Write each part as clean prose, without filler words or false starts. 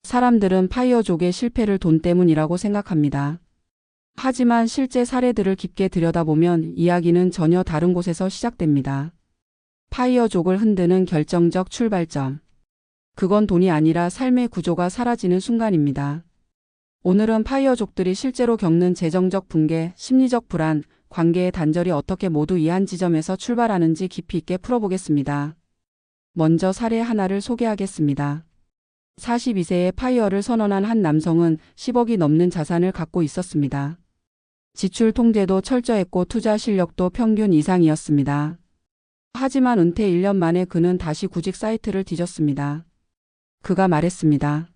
사람들은 파이어족의 실패를 돈 때문이라고 생각합니다. 하지만 실제 사례들을 깊게 들여다보면 이야기는 전혀 다른 곳에서 시작됩니다. 파이어족을 흔드는 결정적 출발점. 그건 돈이 아니라 삶의 구조가 사라지는 순간입니다. 오늘은 파이어족들이 실제로 겪는 재정적 붕괴, 심리적 불안, 관계의 단절이 어떻게 모두 이 한 지점에서 출발하는지 깊이 있게 풀어보겠습니다. 먼저 사례 하나를 소개하겠습니다. 42세에 파이어를 선언한 한 남성은 10억이 넘는 자산을 갖고 있었습니다. 지출 통제도 철저했고 투자 실력도 평균 이상이었습니다. 하지만 은퇴 1년 만에 그는 다시 구직 사이트를 뒤졌습니다. 그가 말했습니다.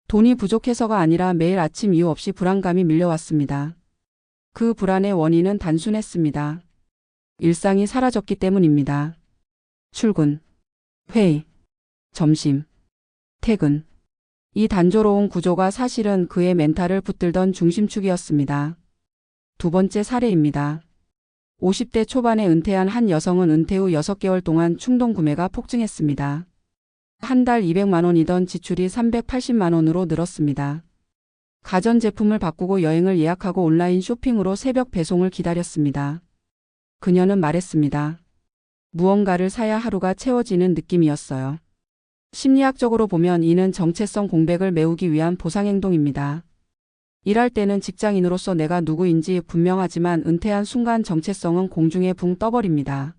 돈이 부족해서가 아니라 매일 아침 이유 없이 불안감이 밀려왔습니다. 그 불안의 원인은 단순했습니다. 일상이 사라졌기 때문입니다. 출근, 회의, 점심, 퇴근. 이 단조로운 구조가 사실은 그의 멘탈을 붙들던 중심축이었습니다. 두 번째 사례입니다. 50대 초반에 은퇴한 한 여성은 은퇴 후 6개월 동안 충동 구매가 폭증했습니다. 한 달 200만 원이던 지출이 380만 원으로 늘었습니다. 가전제품을 바꾸고 여행을 예약하고 온라인 쇼핑으로 새벽 배송을 기다렸습니다. 그녀는 말했습니다. 무언가를 사야 하루가 채워지는 느낌이었어요. 심리학적으로 보면 이는 정체성 공백을 메우기 위한 보상행동입니다. 일할 때는 직장인으로서 내가 누구인지 분명하지만 은퇴한 순간 정체성은 공중에 붕 떠버립니다.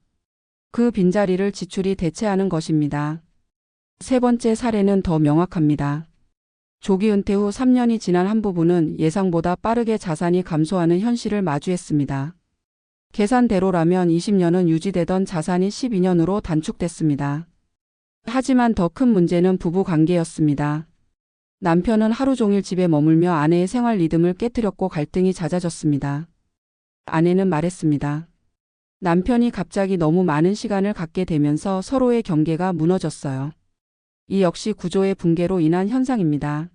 그 빈자리를 지출이 대체하는 것입니다. 세 번째 사례는 더 명확합니다. 조기 은퇴 후 3년이 지난 한 부부는 예상보다 빠르게 자산이 감소하는 현실을 마주했습니다. 계산대로라면 20년은 유지되던 자산이 12년으로 단축됐습니다. 하지만 더 큰 문제는 부부 관계였습니다. 남편은 하루 종일 집에 머물며 아내의 생활 리듬을 깨뜨렸고 갈등이 잦아졌습니다. 아내는 말했습니다. 남편이 갑자기 너무 많은 시간을 갖게 되면서 서로의 경계가 무너졌어요. 이 역시 구조의 붕괴로 인한 현상입니다.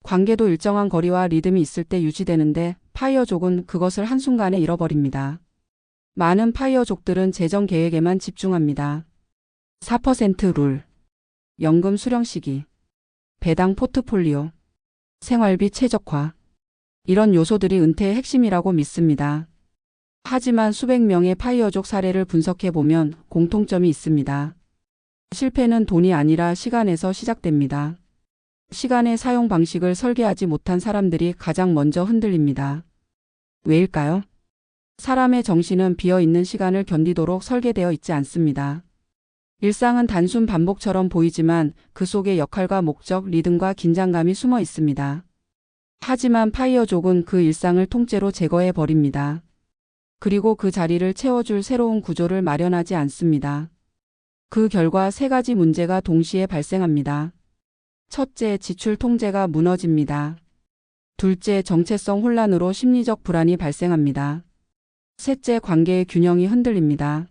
관계도 일정한 거리와 리듬이 있을 때 유지되는데 파이어족은 그것을 한순간에 잃어버립니다. 많은 파이어족들은 재정 계획에만 집중합니다. 4% 룰, 연금 수령 시기, 배당 포트폴리오, 생활비 최적화. 이런 요소들이 은퇴의 핵심이라고 믿습니다. 하지만 수백 명의 파이어족 사례를 분석해보면 공통점이 있습니다. 실패는 돈이 아니라 시간에서 시작됩니다. 시간의 사용 방식을 설계하지 못한 사람들이 가장 먼저 흔들립니다. 왜일까요? 사람의 정신은 비어있는 시간을 견디도록 설계되어 있지 않습니다. 일상은 단순 반복처럼 보이지만 그 속에 역할과 목적, 리듬과 긴장감이 숨어 있습니다. 하지만 파이어족은 그 일상을 통째로 제거해 버립니다. 그리고 그 자리를 채워줄 새로운 구조를 마련하지 않습니다. 그 결과 세 가지 문제가 동시에 발생합니다. 첫째, 지출 통제가 무너집니다. 둘째, 정체성 혼란으로 심리적 불안이 발생합니다. 셋째, 관계의 균형이 흔들립니다.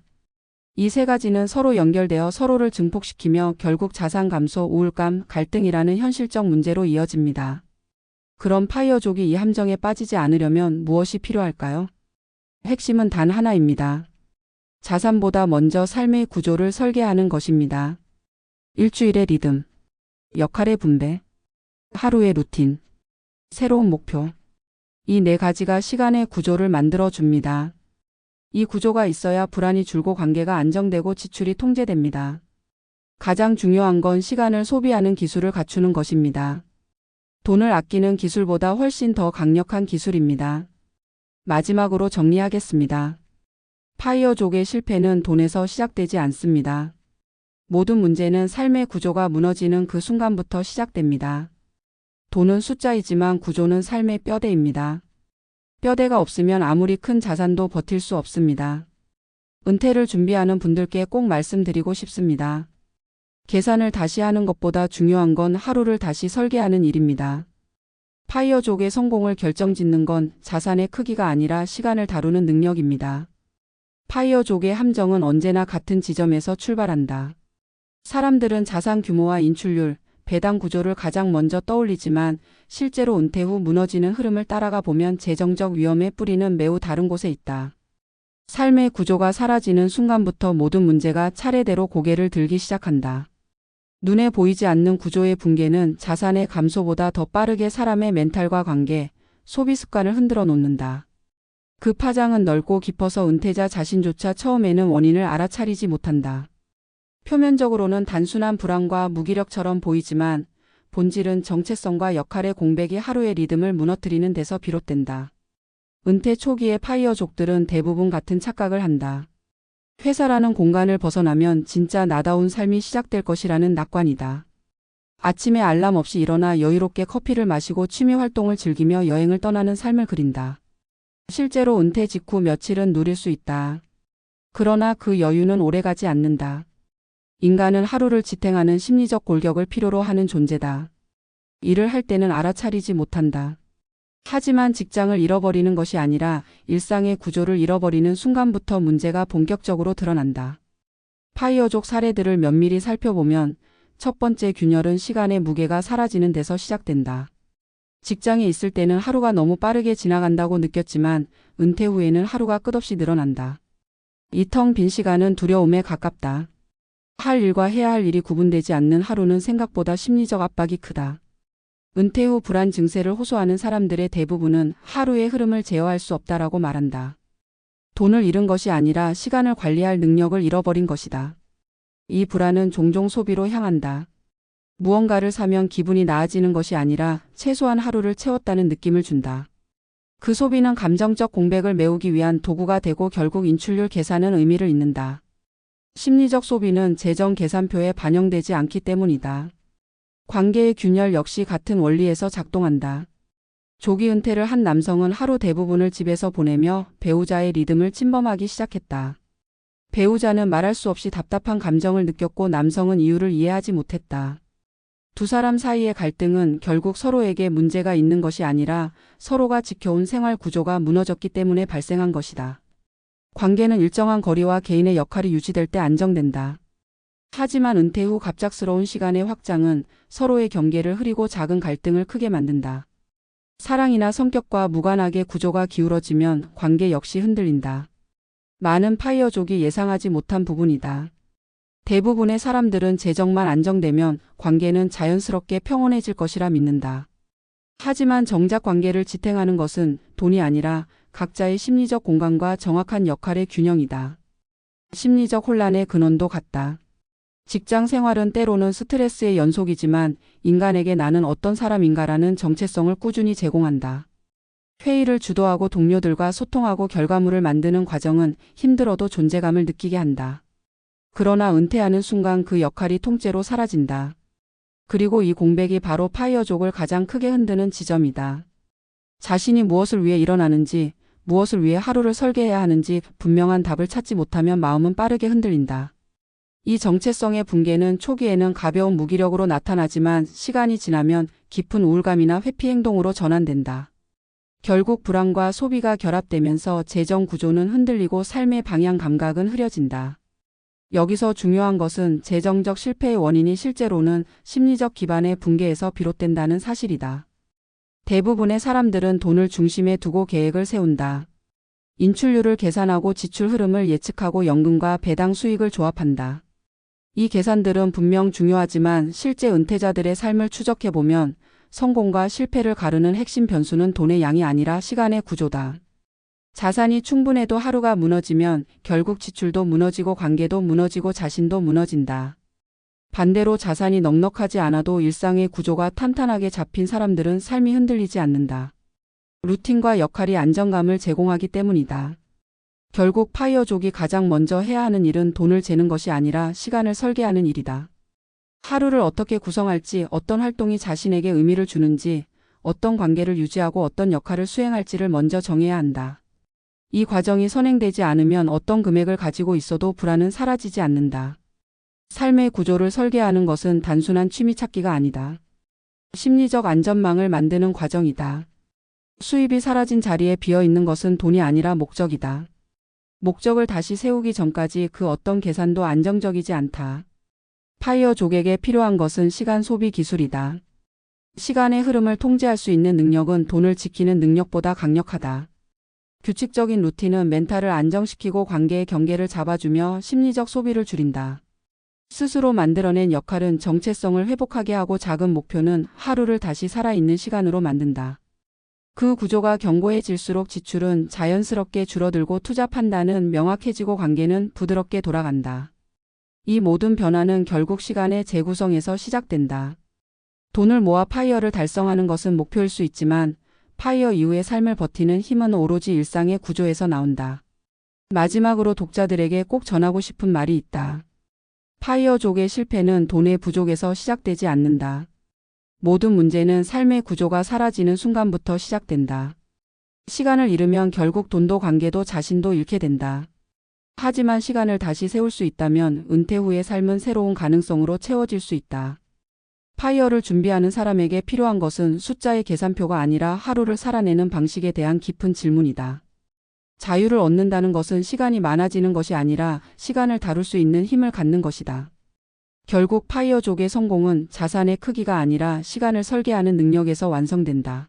이 세 가지는 서로 연결되어 서로를 증폭시키며 결국 자산 감소, 우울감, 갈등이라는 현실적 문제로 이어집니다. 그럼 파이어족이 이 함정에 빠지지 않으려면 무엇이 필요할까요? 핵심은 단 하나입니다. 자산보다 먼저 삶의 구조를 설계하는 것입니다. 일주일의 리듬, 역할의 분배, 하루의 루틴, 새로운 목표. 이 네 가지가 시간의 구조를 만들어 줍니다. 이 구조가 있어야 불안이 줄고 관계가 안정되고 지출이 통제됩니다. 가장 중요한 건 시간을 소비하는 기술을 갖추는 것입니다. 돈을 아끼는 기술보다 훨씬 더 강력한 기술입니다. 마지막으로 정리하겠습니다. 파이어족의 실패는 돈에서 시작되지 않습니다. 모든 문제는 삶의 구조가 무너지는 그 순간부터 시작됩니다. 돈은 숫자이지만 구조는 삶의 뼈대입니다. 뼈대가 없으면 아무리 큰 자산도 버틸 수 없습니다. 은퇴를 준비하는 분들께 꼭 말씀드리고 싶습니다. 계산을 다시 하는 것보다 중요한 건 하루를 다시 설계하는 일입니다. 파이어족의 성공을 결정짓는 건 자산의 크기가 아니라 시간을 다루는 능력입니다. 파이어족의 함정은 언제나 같은 지점에서 출발한다. 사람들은 자산 규모와 인출률, 배당 구조를 가장 먼저 떠올리지만 실제로 은퇴 후 무너지는 흐름을 따라가 보면 재정적 위험의 뿌리는 매우 다른 곳에 있다. 삶의 구조가 사라지는 순간부터 모든 문제가 차례대로 고개를 들기 시작한다. 눈에 보이지 않는 구조의 붕괴는 자산의 감소보다 더 빠르게 사람의 멘탈과 관계, 소비 습관을 흔들어 놓는다. 그 파장은 넓고 깊어서 은퇴자 자신조차 처음에는 원인을 알아차리지 못한다. 표면적으로는 단순한 불안과 무기력처럼 보이지만 본질은 정체성과 역할의 공백이 하루의 리듬을 무너뜨리는 데서 비롯된다. 은퇴 초기의 파이어족들은 대부분 같은 착각을 한다. 회사라는 공간을 벗어나면 진짜 나다운 삶이 시작될 것이라는 낙관이다. 아침에 알람 없이 일어나 여유롭게 커피를 마시고 취미 활동을 즐기며 여행을 떠나는 삶을 그린다. 실제로 은퇴 직후 며칠은 누릴 수 있다. 그러나 그 여유는 오래가지 않는다. 인간은 하루를 지탱하는 심리적 골격을 필요로 하는 존재다. 일을 할 때는 알아차리지 못한다. 하지만 직장을 잃어버리는 것이 아니라 일상의 구조를 잃어버리는 순간부터 문제가 본격적으로 드러난다. 파이어족 사례들을 면밀히 살펴보면 첫 번째 균열은 시간의 무게가 사라지는 데서 시작된다. 직장에 있을 때는 하루가 너무 빠르게 지나간다고 느꼈지만 은퇴 후에는 하루가 끝없이 늘어난다. 이 텅 빈 시간은 두려움에 가깝다. 할 일과 해야 할 일이 구분되지 않는 하루는 생각보다 심리적 압박이 크다. 은퇴 후 불안 증세를 호소하는 사람들의 대부분은 하루의 흐름을 제어할 수 없다라고 말한다. 돈을 잃은 것이 아니라 시간을 관리할 능력을 잃어버린 것이다. 이 불안은 종종 소비로 향한다. 무언가를 사면 기분이 나아지는 것이 아니라 최소한 하루를 채웠다는 느낌을 준다. 그 소비는 감정적 공백을 메우기 위한 도구가 되고 결국 인출률 계산은 의미를 잃는다. 심리적 소비는 재정 계산표에 반영되지 않기 때문이다. 관계의 균열 역시 같은 원리에서 작동한다. 조기 은퇴를 한 남성은 하루 대부분을 집에서 보내며 배우자의 리듬을 침범하기 시작했다. 배우자는 말할 수 없이 답답한 감정을 느꼈고 남성은 이유를 이해하지 못했다. 두 사람 사이의 갈등은 결국 서로에게 문제가 있는 것이 아니라 서로가 지켜온 생활 구조가 무너졌기 때문에 발생한 것이다. 관계는 일정한 거리와 개인의 역할이 유지될 때 안정된다. 하지만 은퇴 후 갑작스러운 시간의 확장은 서로의 경계를 흐리고 작은 갈등을 크게 만든다. 사랑이나 성격과 무관하게 구조가 기울어지면 관계 역시 흔들린다. 많은 파이어족이 예상하지 못한 부분이다. 대부분의 사람들은 재정만 안정되면 관계는 자연스럽게 평온해질 것이라 믿는다. 하지만 정작 관계를 지탱하는 것은 돈이 아니라 각자의 심리적 공간과 정확한 역할의 균형이다. 심리적 혼란의 근원도 같다. 직장 생활은 때로는 스트레스의 연속이지만 인간에게 나는 어떤 사람인가라는 정체성을 꾸준히 제공한다. 회의를 주도하고 동료들과 소통하고 결과물을 만드는 과정은 힘들어도 존재감을 느끼게 한다. 그러나 은퇴하는 순간 그 역할이 통째로 사라진다. 그리고 이 공백이 바로 파이어족을 가장 크게 흔드는 지점이다. 자신이 무엇을 위해 일어나는지, 무엇을 위해 하루를 설계해야 하는지 분명한 답을 찾지 못하면 마음은 빠르게 흔들린다. 이 정체성의 붕괴는 초기에는 가벼운 무기력으로 나타나지만 시간이 지나면 깊은 우울감이나 회피 행동으로 전환된다. 결국 불안과 소비가 결합되면서 재정 구조는 흔들리고 삶의 방향 감각은 흐려진다. 여기서 중요한 것은 재정적 실패의 원인이 실제로는 심리적 기반의 붕괴에서 비롯된다는 사실이다. 대부분의 사람들은 돈을 중심에 두고 계획을 세운다. 인출률을 계산하고 지출 흐름을 예측하고 연금과 배당 수익을 조합한다. 이 계산들은 분명 중요하지만 실제 은퇴자들의 삶을 추적해보면 성공과 실패를 가르는 핵심 변수는 돈의 양이 아니라 시간의 구조다. 자산이 충분해도 하루가 무너지면 결국 지출도 무너지고 관계도 무너지고 자신도 무너진다. 반대로 자산이 넉넉하지 않아도 일상의 구조가 탄탄하게 잡힌 사람들은 삶이 흔들리지 않는다. 루틴과 역할이 안정감을 제공하기 때문이다. 결국 파이어족이 가장 먼저 해야 하는 일은 돈을 재는 것이 아니라 시간을 설계하는 일이다. 하루를 어떻게 구성할지, 어떤 활동이 자신에게 의미를 주는지, 어떤 관계를 유지하고 어떤 역할을 수행할지를 먼저 정해야 한다. 이 과정이 선행되지 않으면 어떤 금액을 가지고 있어도 불안은 사라지지 않는다. 삶의 구조를 설계하는 것은 단순한 취미 찾기가 아니다. 심리적 안전망을 만드는 과정이다. 수입이 사라진 자리에 비어있는 것은 돈이 아니라 목적이다. 목적을 다시 세우기 전까지 그 어떤 계산도 안정적이지 않다. 파이어족에게 필요한 것은 시간 소비 기술이다. 시간의 흐름을 통제할 수 있는 능력은 돈을 지키는 능력보다 강력하다. 규칙적인 루틴은 멘탈을 안정시키고 관계의 경계를 잡아주며 심리적 소비를 줄인다. 스스로 만들어낸 역할은 정체성을 회복하게 하고 작은 목표는 하루를 다시 살아있는 시간으로 만든다. 그 구조가 견고해질수록 지출은 자연스럽게 줄어들고 투자 판단은 명확해지고 관계는 부드럽게 돌아간다. 이 모든 변화는 결국 시간의 재구성에서 시작된다. 돈을 모아 파이어를 달성하는 것은 목표일 수 있지만 파이어 이후의 삶을 버티는 힘은 오로지 일상의 구조에서 나온다. 마지막으로 독자들에게 꼭 전하고 싶은 말이 있다. 파이어족의 실패는 돈의 부족에서 시작되지 않는다. 모든 문제는 삶의 구조가 사라지는 순간부터 시작된다. 시간을 잃으면 결국 돈도 관계도 자신도 잃게 된다. 하지만 시간을 다시 세울 수 있다면 은퇴 후의 삶은 새로운 가능성으로 채워질 수 있다. 파이어를 준비하는 사람에게 필요한 것은 숫자의 계산표가 아니라 하루를 살아내는 방식에 대한 깊은 질문이다. 자유를 얻는다는 것은 시간이 많아지는 것이 아니라 시간을 다룰 수 있는 힘을 갖는 것이다. 결국 파이어족의 성공은 자산의 크기가 아니라 시간을 설계하는 능력에서 완성된다.